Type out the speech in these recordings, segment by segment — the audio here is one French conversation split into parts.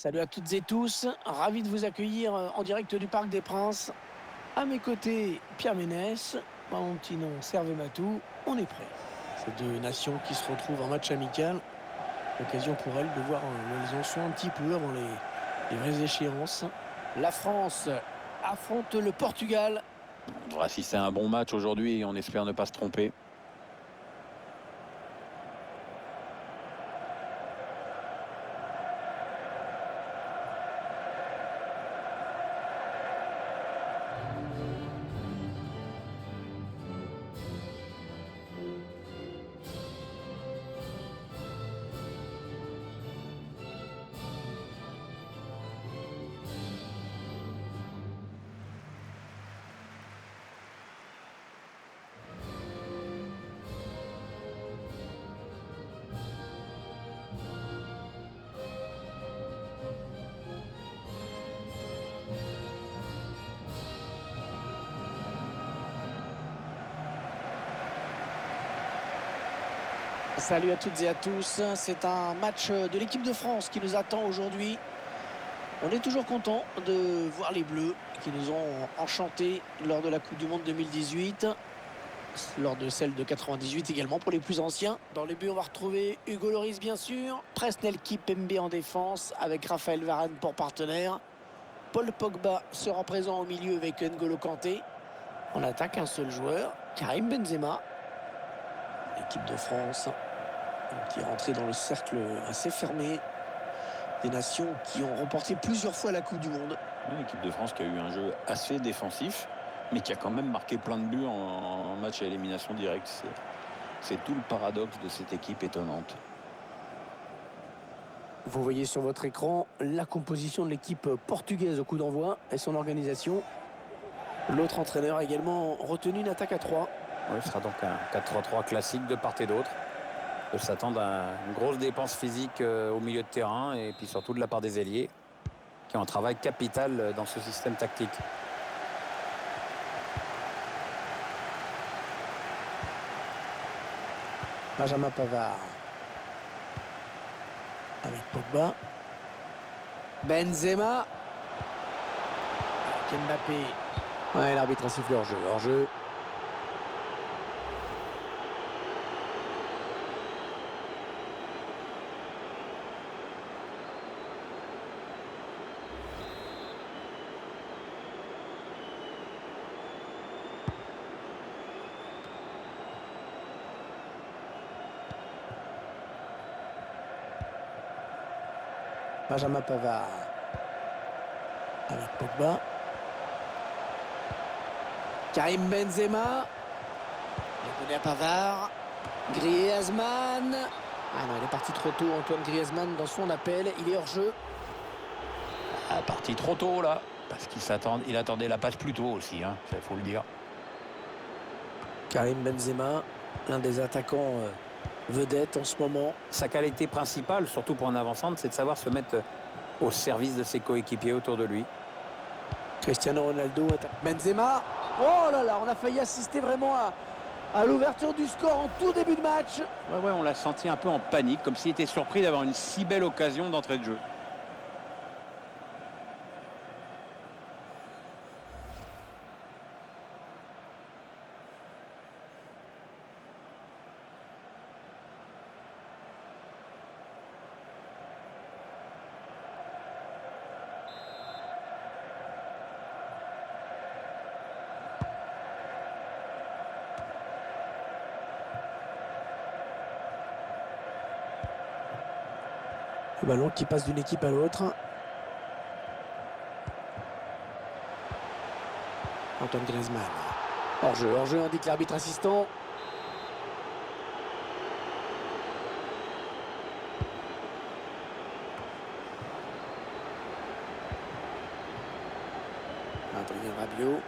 Salut à toutes et tous, ravi de vous accueillir en direct du Parc des Princes. À mes côtés, Pierre Ménès, mon petit nom, Serve Matou, on est prêt. Ces deux nations qui se retrouvent en match amical, l'occasion pour elles de voir où elles en sont un petit peu avant les vraies échéances. La France affronte le Portugal. On devrait assister à un bon match aujourd'hui et on espère ne pas se tromper. Salut à toutes et à tous, c'est un match de l'équipe de France qui nous attend aujourd'hui. On est toujours content de voir les Bleus qui nous ont enchantés lors de la Coupe du Monde 2018, lors de celle de 98 également pour les plus anciens. Dans les buts, on va retrouver Hugo Lloris bien sûr, Presnel Kimpembe en défense avec Raphaël Varane pour partenaire. Paul Pogba sera présent au milieu avec N'Golo Kanté. On attaque un seul joueur, Karim Benzema. L'équipe de France qui est rentrée dans le cercle assez fermé des nations qui ont remporté plusieurs fois la Coupe du Monde. L'équipe de France qui a eu un jeu assez défensif, mais qui a quand même marqué plein de buts en match à élimination directe. C'est tout le paradoxe de cette équipe étonnante. Vous voyez sur votre écran la composition de l'équipe portugaise au coup d'envoi et son organisation. L'autre entraîneur a également retenu une attaque à 3. Oui, ce sera donc un 4-3-3 classique de part et d'autre. On peut s'attendre à une grosse dépense physique au milieu de terrain et puis surtout de la part des ailiers qui ont un travail capital dans ce système tactique. Benjamin Pavard avec Pogba. Benzema. Avec Mbappé. Ouais, l'arbitre a sifflé hors-jeu. Hors-jeu. Benjamin Pavard avec Pogba. Karim Benzema. Il est donné à Pavard. Griezmann. Ah non, il est parti trop tôt, Antoine Griezmann, dans son appel. Il est hors jeu. Parti trop tôt là, parce qu'il attendait la passe plus tôt aussi, il faut le dire. Karim Benzema, l'un des attaquants vedette en ce moment. Sa qualité principale, surtout pour un avançante, c'est de savoir se mettre au service de ses coéquipiers autour de lui. Cristiano Ronaldo attaque Benzema. Oh là là, on a failli assister vraiment à l'ouverture du score en tout début de match. Ouais, on l'a senti un peu en panique, comme s'il était surpris d'avoir une si belle occasion d'entrée de jeu. Le ballon qui passe d'une équipe à l'autre. Antoine Griezmann. Hors-jeu, indique l'arbitre assistant. Adrien Rabiot.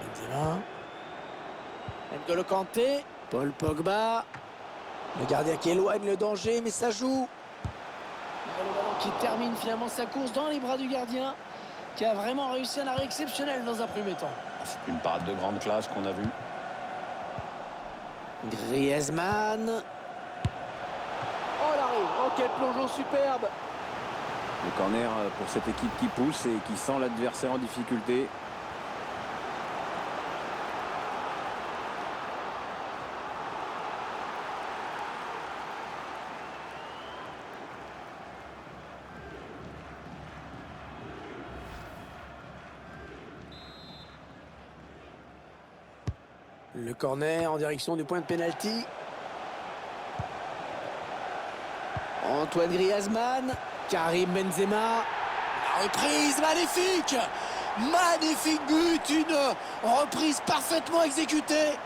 Benzema. N'Golo Kanté. Paul Pogba. Le gardien qui éloigne le danger, mais ça joue. Le ballon qui termine finalement sa course dans les bras du gardien, qui a vraiment réussi un arrêt exceptionnel dans un premier temps. C'est une parade de grande classe qu'on a vue. Griezmann. Oh l'arrêt, oh quel plongeon superbe. Le corner pour cette équipe qui pousse et qui sent l'adversaire en difficulté. Le corner en direction du point de pénalty. Antoine Griezmann, Karim Benzema. La reprise magnifique. Magnifique but, une reprise parfaitement exécutée.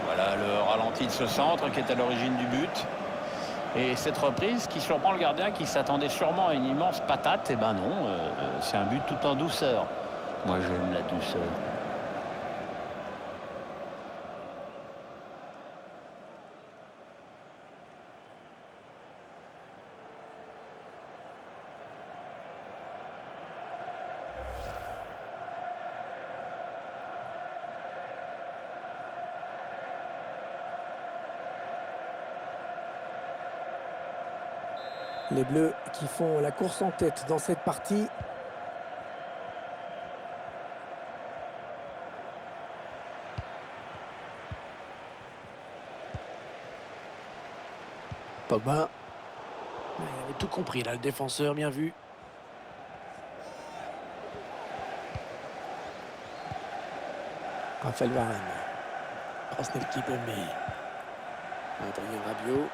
Voilà le ralenti de ce centre qui est à l'origine du but. Et cette reprise qui surprend le gardien qui s'attendait sûrement à une immense patate. Et ben non, c'est un but tout en douceur. Moi j'aime la douceur. Les Bleus qui font la course en tête dans cette partie. Pogba. Il avait tout compris là, le défenseur, bien vu. Raphaël Varane. Krasnel Kipembe. Adrien Rabiot.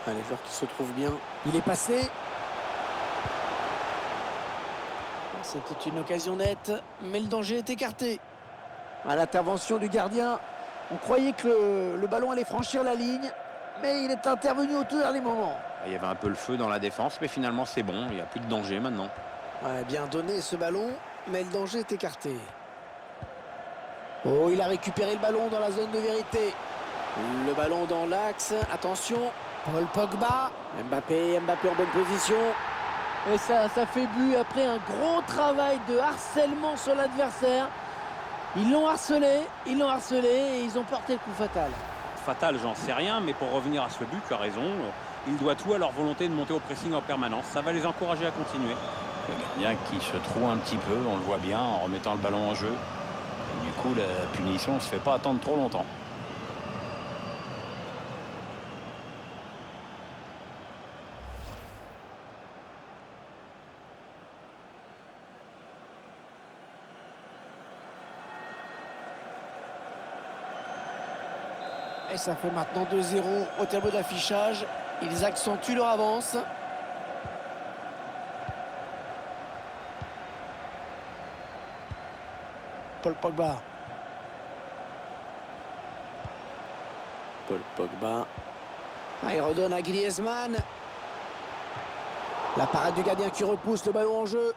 Les joueurs qui se trouvent bien. Il est passé. C'était une occasion nette, mais le danger est écarté. À l'intervention du gardien, on croyait que le ballon allait franchir la ligne, mais il est intervenu au tout dernier moment. Il y avait un peu le feu dans la défense, mais finalement c'est bon. Il n'y a plus de danger maintenant. Ouais, bien donné ce ballon, mais le danger est écarté. Oh, il a récupéré le ballon dans la zone de vérité. Le ballon dans l'axe. Attention. Paul Pogba, Mbappé en bonne position. Et ça fait but après un gros travail de harcèlement sur l'adversaire. Ils l'ont harcelé et ils ont porté le coup fatal. Fatal, j'en sais rien, mais pour revenir à ce but, tu as raison. Il doit tout à leur volonté de monter au pressing en permanence. Ça va les encourager à continuer. Le gardien qui se trouve un petit peu, on le voit bien, en remettant le ballon en jeu. Et du coup, la punition ne se fait pas attendre trop longtemps. Et ça fait maintenant 2-0 au tableau d'affichage. Ils accentuent leur avance. Paul Pogba. Paul Pogba. Ah, il redonne à Griezmann. La parade du gardien qui repousse le ballon en jeu.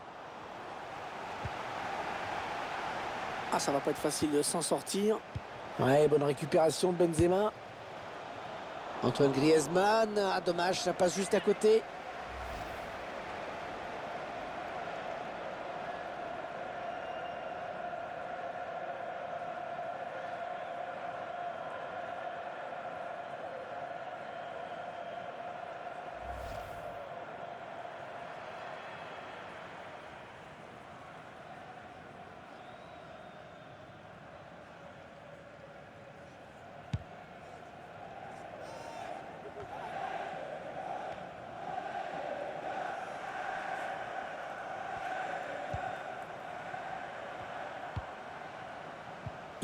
Ah, ça va pas être facile de s'en sortir. Ouais, bonne récupération de Benzema. Antoine Griezmann. Ah, dommage, ça passe juste à côté.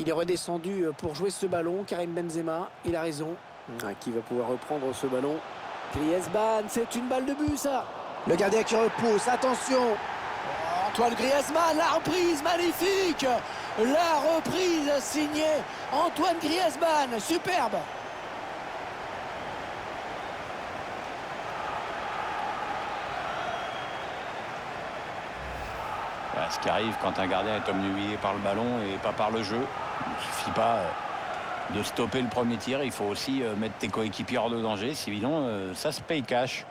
Il est redescendu pour jouer ce ballon. Karim Benzema, il a raison. Qui va pouvoir reprendre ce ballon? Griezmann, c'est une balle de but ça. Le gardien qui repousse, attention. Antoine Griezmann, la reprise magnifique. La reprise signée Antoine Griezmann, superbe. Voilà ce qui arrive quand un gardien est obnubilé par le ballon et pas par le jeu. Il ne suffit pas de stopper le premier tir, il faut aussi mettre tes coéquipiers hors de danger, sinon ça se paye cash.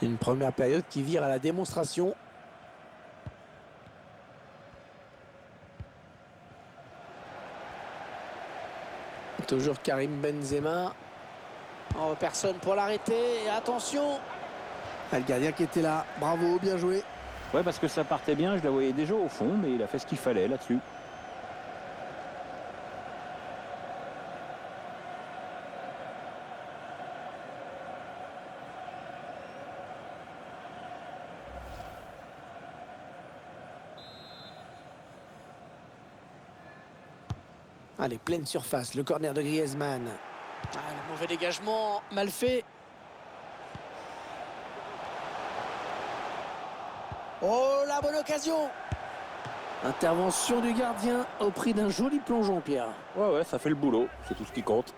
Une première période qui vire à la démonstration. Toujours Karim Benzema. Oh, personne pour l'arrêter. Et attention. Ah, le gardien qui était là. Bravo, bien joué. Ouais, parce que ça partait bien, je la voyais déjà au fond, mais il a fait ce qu'il fallait là-dessus. Allez, pleine surface, le corner de Griezmann. Ah, le mauvais dégagement, mal fait. Oh, la bonne occasion. Intervention du gardien au prix d'un joli plongeon, Pierre. Ouais, ça fait le boulot, c'est tout ce qui compte.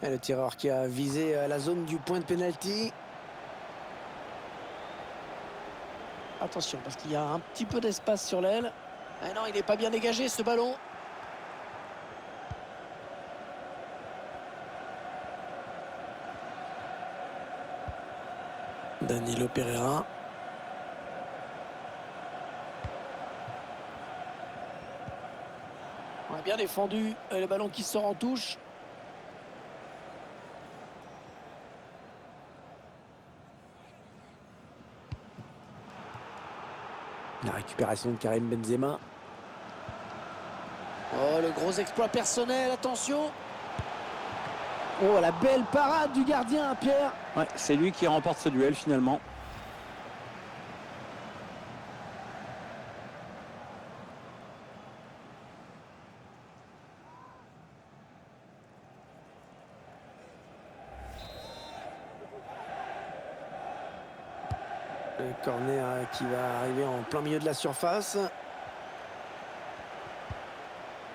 Et le tireur qui a visé la zone du point de pénalty. Attention, parce qu'il y a un petit peu d'espace sur l'aile. Ah non, il n'est pas bien dégagé, ce ballon. Danilo Pereira. On a bien défendu. Le ballon qui sort en touche. La récupération de Karim Benzema. Oh, le gros exploit personnel, attention. Oh, la belle parade du gardien, Pierre. Ouais, c'est lui qui remporte ce duel finalement. Le corner qui va arriver en plein milieu de la surface.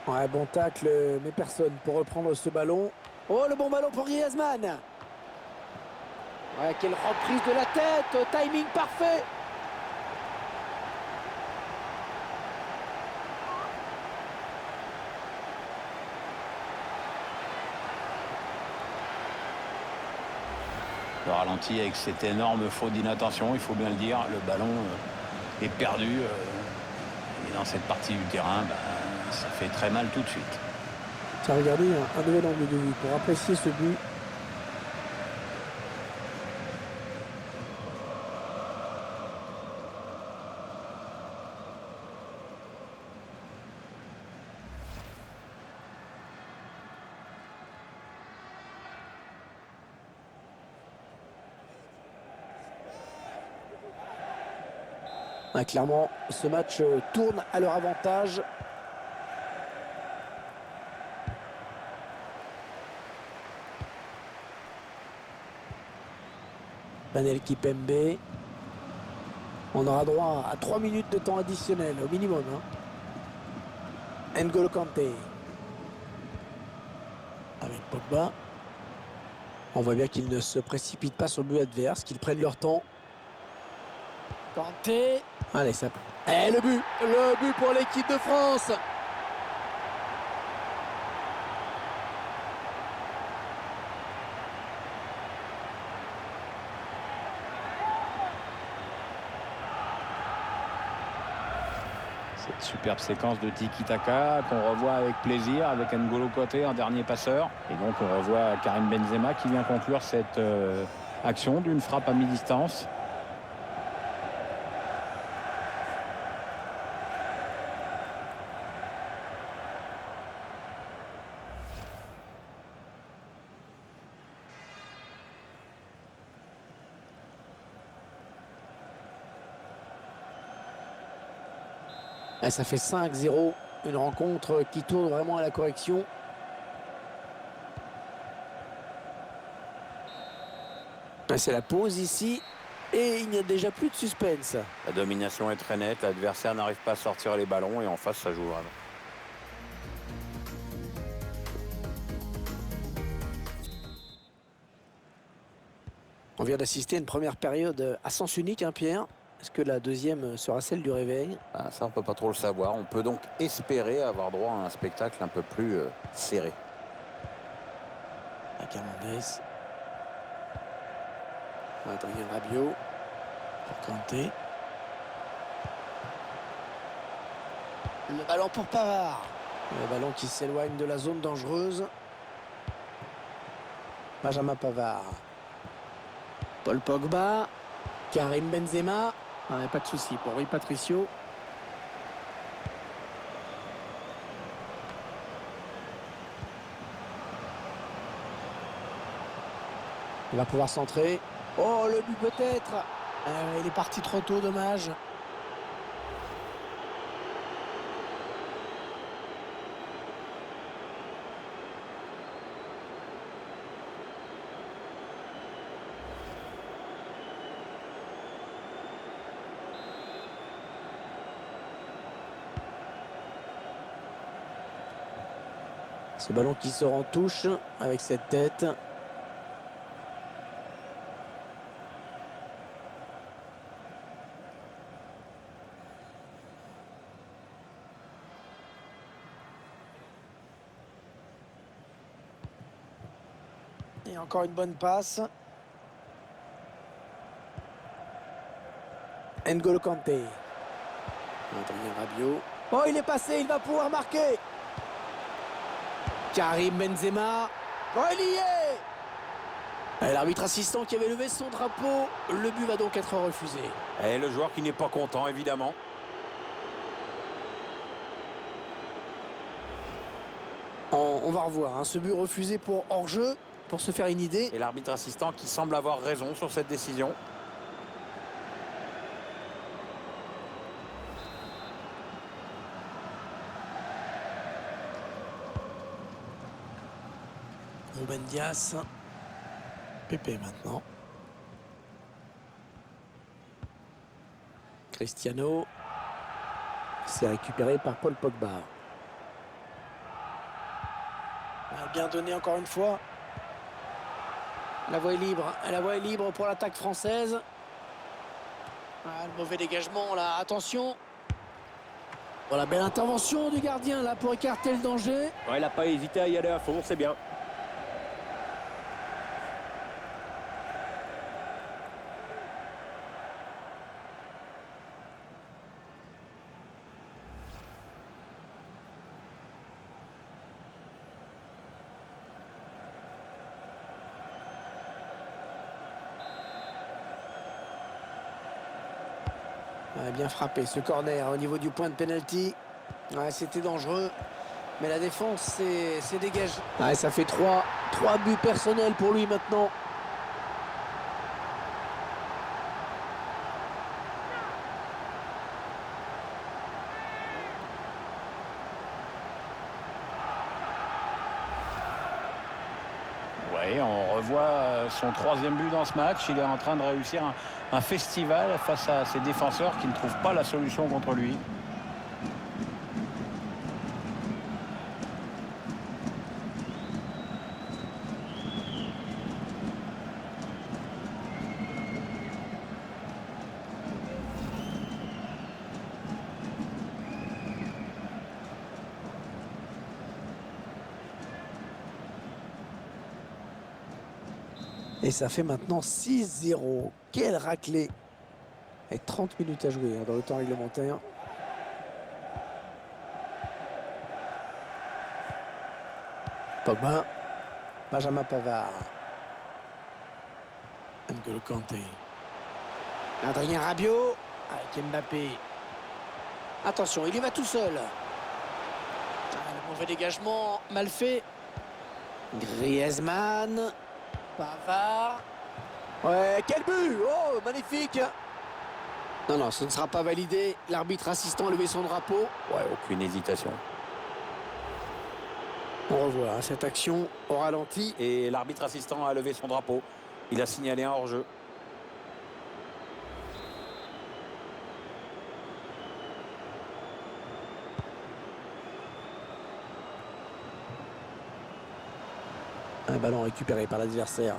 Ouais, bon tacle, mais personne pour reprendre ce ballon. Oh, le bon ballon pour Griezmann. Ouais, quelle reprise de la tête, timing parfait. Le ralenti avec cette énorme faute d'inattention, il faut bien le dire. Le ballon est perdu. Et dans cette partie du terrain, ça fait très mal tout de suite. Tiens, regardez, un nouvel angle de vue pour apprécier ce but. Ah, clairement, ce match tourne à leur avantage. Banel Kipembe. On aura droit à 3 minutes de temps additionnel au minimum. N'Golo Kanté. Avec Pogba. On voit bien qu'ils ne se précipitent pas sur le but adverse, qu'ils prennent leur temps. Kanté. Allez, ça. Et le but pour l'équipe de France. Cette superbe séquence de tiki-taka qu'on revoit avec plaisir avec N'Golo Kanté en dernier passeur. Et donc on revoit Karim Benzema qui vient conclure cette action d'une frappe à mi-distance. Et ça fait 5-0. Une rencontre qui tourne vraiment à la correction. C'est la pause ici. Et il n'y a déjà plus de suspense. La domination est très nette, l'adversaire n'arrive pas à sortir les ballons et en face ça joue vraiment. On vient d'assister à une première période à sens unique, hein, Pierre. Est-ce que la deuxième sera celle du réveil? Ah, ça, on peut pas trop le savoir. On peut donc espérer avoir droit à un spectacle un peu plus serré. Acamondes. Adrien Rabiot. Pour Kanté. Le ballon pour Pavard. Le ballon qui s'éloigne de la zone dangereuse. Benjamin Pavard. Paul Pogba. Karim Benzema. Ah, pas de souci pour Rui Patricio. Il va pouvoir centrer. Oh, le but peut-être. Il est parti trop tôt, dommage. Ce ballon qui sort en touche avec cette tête. Et encore une bonne passe. N'Golo Kanté. Adrien Rabiot. Oh, il est passé, il va pouvoir marquer. Karim Benzema. Oh, il y est. Et l'arbitre assistant qui avait levé son drapeau. Le but va donc être refusé. Et le joueur qui n'est pas content, évidemment. On va revoir, hein, ce but refusé pour hors-jeu, pour se faire une idée. Et l'arbitre assistant qui semble avoir raison sur cette décision. Ruben Dias. Pépé maintenant. Cristiano. C'est récupéré par Paul Pogba. Bien donné encore une fois. La voie est libre. La voie est libre pour l'attaque française. Ah, le mauvais dégagement là. Attention. Voilà, belle intervention du gardien là pour écarter le danger. Ouais, il n'a pas hésité à y aller à fond, c'est bien. Bien frappé ce corner au niveau du point de pénalty. Ouais, c'était dangereux. Mais la défense s'est dégagée. Ouais, ça fait 3 buts personnels pour lui maintenant. Oui, on revoit son 3e but dans ce match. Il est en train de réussir un festival face à ses défenseurs qui ne trouvent pas la solution contre lui. Et ça fait maintenant 6-0. Quelle raclée. Et 30 minutes à jouer dans le temps réglementaire. Pogba. Benjamin Pavard. N'Golo Kanté. Adrien Rabiot. Avec Mbappé. Attention, il y va tout seul. Le mauvais dégagement mal fait. Griezmann. Pavard. Ouais, quel but! Oh, magnifique! Non, ce ne sera pas validé. L'arbitre assistant a levé son drapeau. Ouais, aucune hésitation. On revoit cette action au ralenti. Et l'arbitre assistant a levé son drapeau. Il a signalé un hors-jeu. Un ballon récupéré par l'adversaire.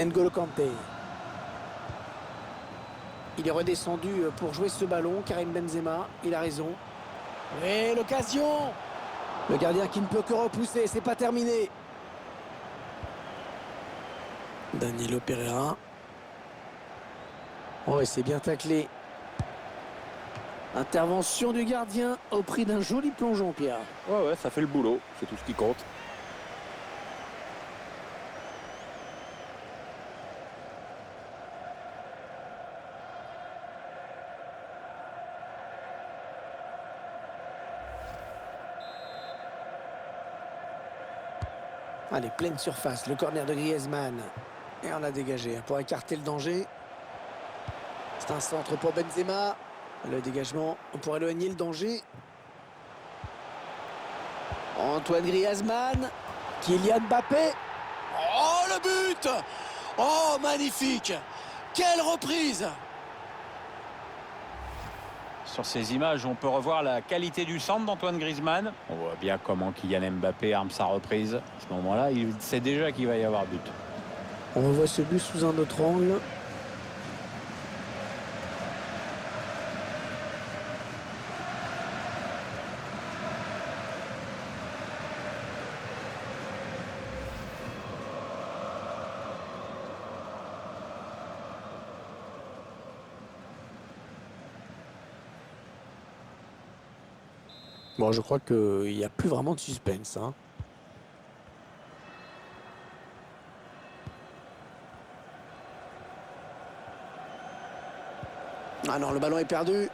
N'Golo Kanté. Il est redescendu pour jouer ce ballon. Karim Benzema, il a raison. Et l'occasion. Le gardien qui ne peut que repousser, c'est pas terminé. Danilo Pereira. Oh, et c'est bien taclé. Intervention du gardien au prix d'un joli plongeon, Pierre. Ouais, ça fait le boulot. C'est tout ce qui compte. Allez, pleine surface, le corner de Griezmann. Et on l'a dégagé pour écarter le danger. C'est un centre pour Benzema. Le dégagement pour éloigner le danger. Antoine Griezmann. Kylian Mbappé. Oh, le but! Oh, magnifique! Quelle reprise! Sur ces images, on peut revoir la qualité du centre d'Antoine Griezmann. On voit bien comment Kylian Mbappé arme sa reprise. À ce moment-là, il sait déjà qu'il va y avoir but. On revoit ce but sous un autre angle. Bon, je crois qu'il n'y a plus vraiment de suspense, hein. Ah non, le ballon est perdu.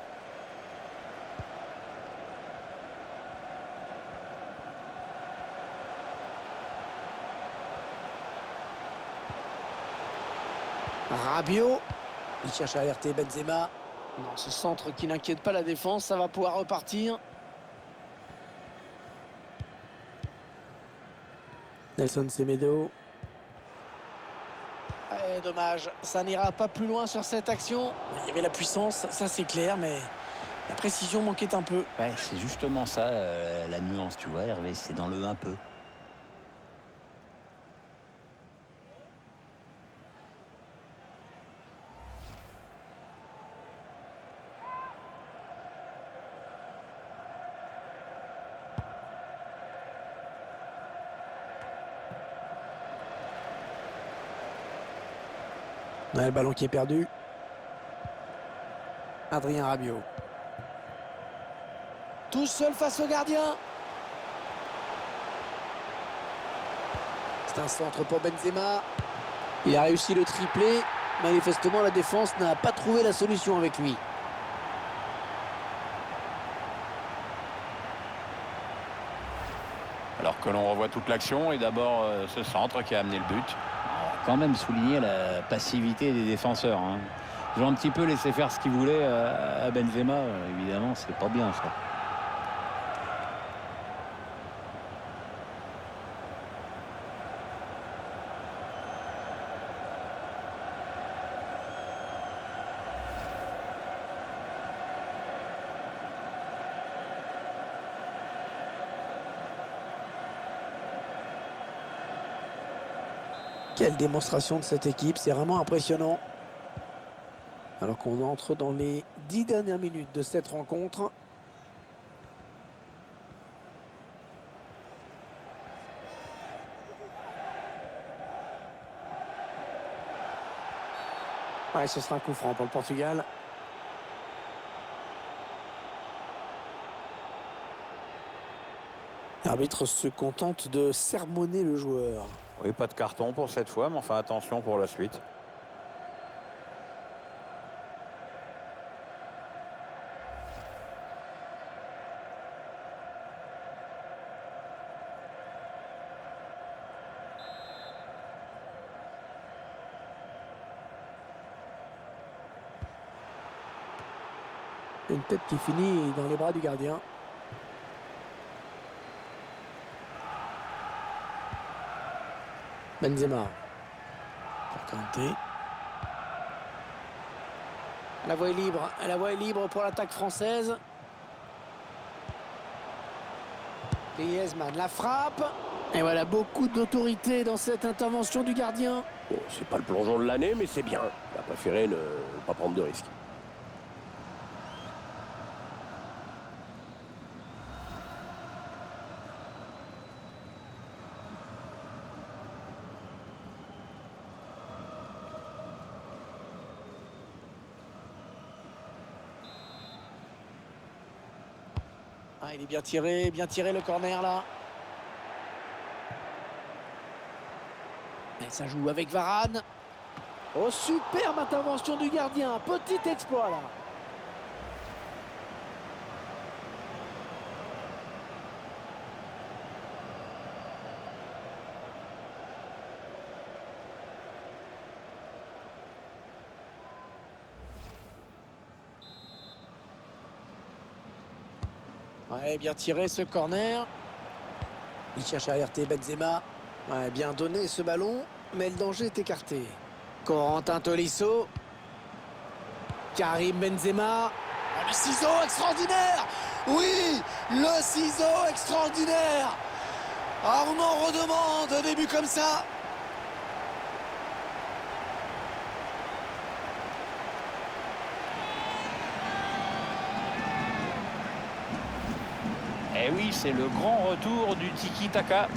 Rabiot. Il cherche à alerter Benzema. Non, ce centre qui n'inquiète pas la défense, ça va pouvoir repartir. Nelson Semedo. Dommage, ça n'ira pas plus loin sur cette action. Il y avait la puissance, ça c'est clair, mais la précision manquait un peu. Ouais, c'est justement ça, la nuance, tu vois, Hervé, c'est dans le un peu. Ouais, le ballon qui est perdu. Adrien Rabiot. Tout seul face au gardien. C'est un centre pour Benzema. Il a réussi le triplé. Manifestement, la défense n'a pas trouvé la solution avec lui. Alors que l'on revoit toute l'action et d'abord ce centre qui a amené le but. On va quand même souligner la passivité des défenseurs, hein. Ils ont un petit peu laissé faire ce qu'ils voulaient à Benzema. Évidemment, c'est pas bien ça. Quelle démonstration de cette équipe, c'est vraiment impressionnant. Alors qu'on entre dans les 10 dernières minutes de cette rencontre. Ouais, ce sera un coup franc pour le Portugal. L'arbitre se contente de sermonner le joueur. Oui, pas de carton pour cette fois, mais enfin attention pour la suite. Une tête qui finit dans les bras du gardien. Benzema. Pour Kanté. La voie est libre. La voie est libre pour l'attaque française. Griezmann, la frappe. Et voilà, beaucoup d'autorité dans cette intervention du gardien. Bon, c'est pas le plongeon de l'année, mais c'est bien. Il a préféré ne pas prendre de risques. Ah, il est bien tiré le corner là. Et ça joue avec Varane. Oh, superbe intervention du gardien. Petit exploit là. Ouais, bien tiré ce corner. Il cherche à alerter Benzema. Ouais, bien donné ce ballon, mais le danger est écarté. Corentin Tolisso. Karim Benzema. Oh, le ciseau extraordinaire. Oui, le ciseau extraordinaire. Ah, on en redemande un début comme ça. Eh oui, c'est le grand retour du tiki-taka.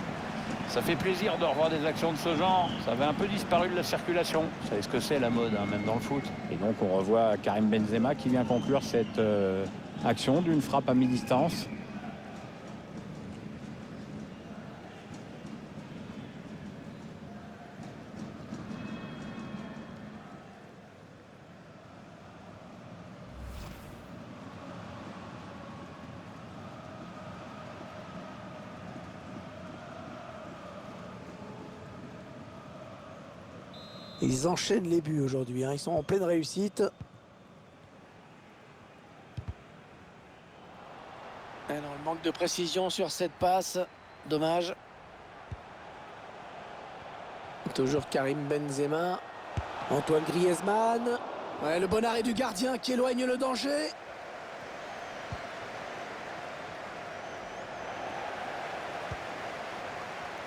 Ça fait plaisir de revoir des actions de ce genre. Ça avait un peu disparu de la circulation. Vous savez ce que c'est la mode, hein, même dans le foot. Et donc on revoit Karim Benzema qui vient conclure cette action d'une frappe à mi-distance. Ils enchaînent les buts aujourd'hui, hein. Ils sont en pleine réussite. Et non, le manque de précision sur cette passe. Dommage. Toujours Karim Benzema. Antoine Griezmann. Ouais, le bon arrêt du gardien qui éloigne le danger.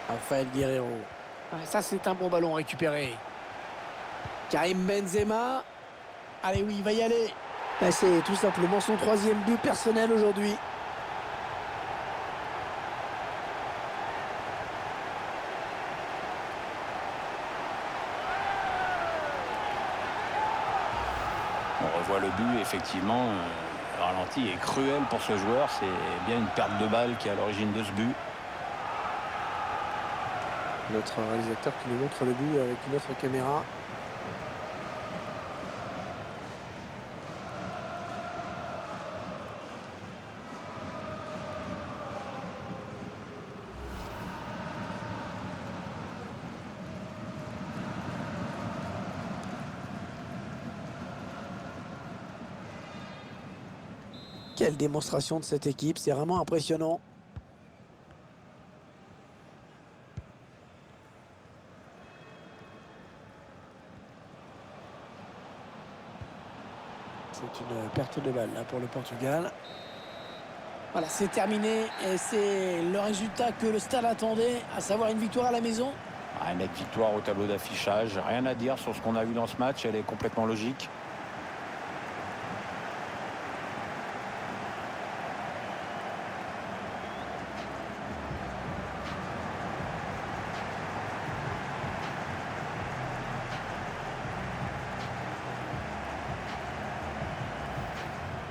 Rafael Guerreiro. Ouais, ça, c'est un bon ballon récupéré. Karim Benzema. Allez, oui, il va y aller. C'est tout simplement son 3e but personnel aujourd'hui. On revoit le but, effectivement. Le ralenti est cruel pour ce joueur. C'est bien une perte de balle qui est à l'origine de ce but. Notre réalisateur qui nous montre le but avec une autre caméra. Quelle démonstration de cette équipe, c'est vraiment impressionnant. C'est une perte de balle là pour le Portugal. Voilà, c'est terminé et c'est le résultat que le Stade attendait, à savoir une victoire à la maison. Une nette victoire au tableau d'affichage. Rien à dire sur ce qu'on a vu dans ce match. Elle est complètement logique.